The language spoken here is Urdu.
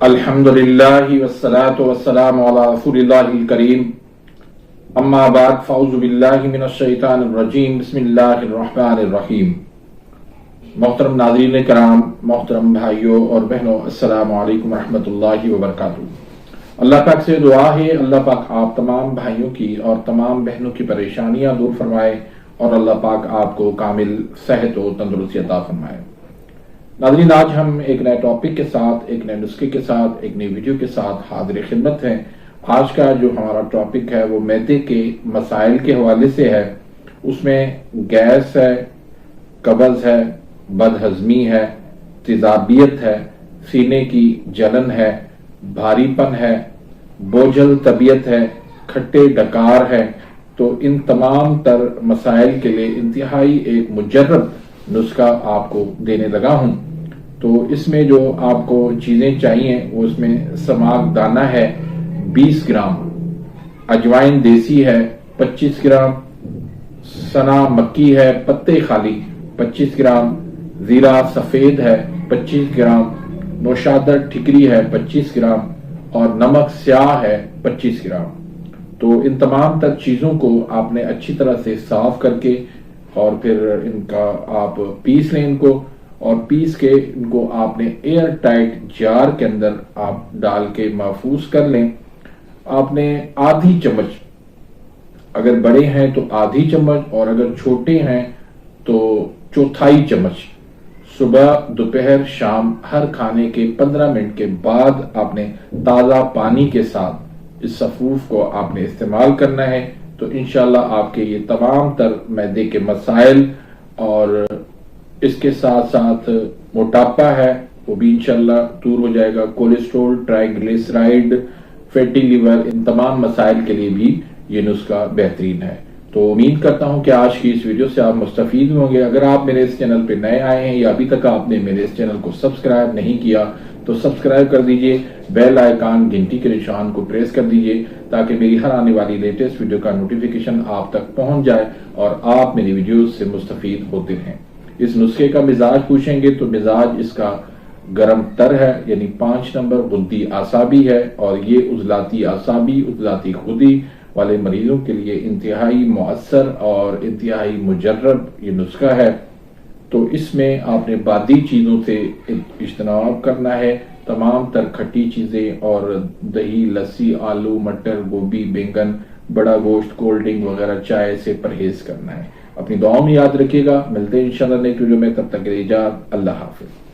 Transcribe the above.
الحمدللہ والصلاة والسلام علی رسول اللہ الکریم اما بعد فاعوذ باللہ من الشیطان الرجیم بسم اللہ الرحمن الرحیم۔ محترم ناظرین کرام، محترم بھائیوں اور بہنوں، السلام علیکم ورحمۃ اللہ وبرکاتہ۔ اللہ پاک سے دعا ہے اللہ پاک آپ تمام بھائیوں کی اور تمام بہنوں کی پریشانیاں دور فرمائے اور اللہ پاک آپ کو کامل صحت و تندرستی عطا فرمائے۔ ناظرین، آج ہم ایک نئے ٹاپک کے ساتھ، ایک نئے نسخے کے ساتھ، ایک نئی ویڈیو کے ساتھ حاضر خدمت ہیں۔ آج کا جو ہمارا ٹاپک ہے وہ معدے کے مسائل کے حوالے سے ہے۔ اس میں گیس ہے، قبض ہے، بد ہضمی ہے، تیزابیت ہے، سینے کی جلن ہے، بھاری پن ہے، بوجھل طبیعت ہے، کھٹے ڈکار ہے۔ تو ان تمام تر مسائل کے لیے انتہائی ایک مجرب نسخہ آپ کو دینے لگا ہوں۔ تو اس میں جو آپ کو چیزیں چاہیے وہ اس میں سماک دانہ ہے 20 گرام، اجوائن دیسی ہے 25 گرام، سنا مکی ہے پتے خالی 25 گرام، زیرہ سفید ہے 25 گرام، نوشادر ٹھکری ہے 25 گرام اور نمک سیاہ ہے 25 گرام۔ تو ان تمام تر چیزوں کو آپ نے اچھی طرح سے صاف کر کے اور پھر ان کا آپ پیس لیں، ان کو اور پیس کے ان کو آپ نے ایئر ٹائٹ جار کے اندر آپ ڈال کے محفوظ کر لیں۔ آپ نے آدھی چمچ، اگر بڑے ہیں تو آدھی چمچ اور اگر چھوٹے ہیں تو چوتھائی چمچ صبح، دوپہر، شام ہر کھانے کے 15 منٹ کے بعد آپ نے تازہ پانی کے ساتھ اس سفوف کو آپ نے استعمال کرنا ہے۔ تو انشاءاللہ آپ کے یہ تمام تر معدے کے مسائل اور اس کے ساتھ ساتھ موٹاپا ہے وہ بھی انشاءاللہ دور ہو جائے گا۔ کولیسٹرول، ٹرائیگلیسرائیڈ، فیٹی لیور، ان تمام مسائل کے لیے بھی یہ نسخہ بہترین ہے۔ تو امید کرتا ہوں کہ آج کی اس ویڈیو سے آپ مستفید ہوں گے۔ اگر آپ میرے اس چینل پہ نئے آئے ہیں یا ابھی تک آپ نے میرے اس چینل کو سبسکرائب نہیں کیا تو سبسکرائب کر دیجئے، بیل آئیکن گھنٹی کے نشان کو پریس کر دیجئے تاکہ میری ہر آنے والی لیٹسٹ ویڈیو کا نوٹیفیکیشن آپ تک پہنچ جائے اور آپ میری ویڈیوز سے مستفید ہوتے رہیں۔ اس نسخے کا مزاج پوچھیں گے تو مزاج اس کا گرم تر ہے، یعنی 5 نمبر غدی اعصابی ہے، اور یہ عضلاتی اعصابی، عضلاتی خودی والے مریضوں کے لیے انتہائی مؤثر اور انتہائی مجرب یہ نسخہ ہے۔ تو اس میں آپ نے بادی چیزوں سے اجتناب کرنا ہے، تمام تر کھٹی چیزیں اور دہی، لسی، آلو، مٹر، گوبھی، بینگن، بڑا گوشت، کولڈ ڈرنک وغیرہ، چائے سے پرہیز کرنا ہے۔ اپنی دعاؤں میں یاد رکھیے گا۔ ملتے ہیں انشاءاللہ نیکسٹ ویڈیو میں، تب تک کے لیے اجازت، اللہ حافظ۔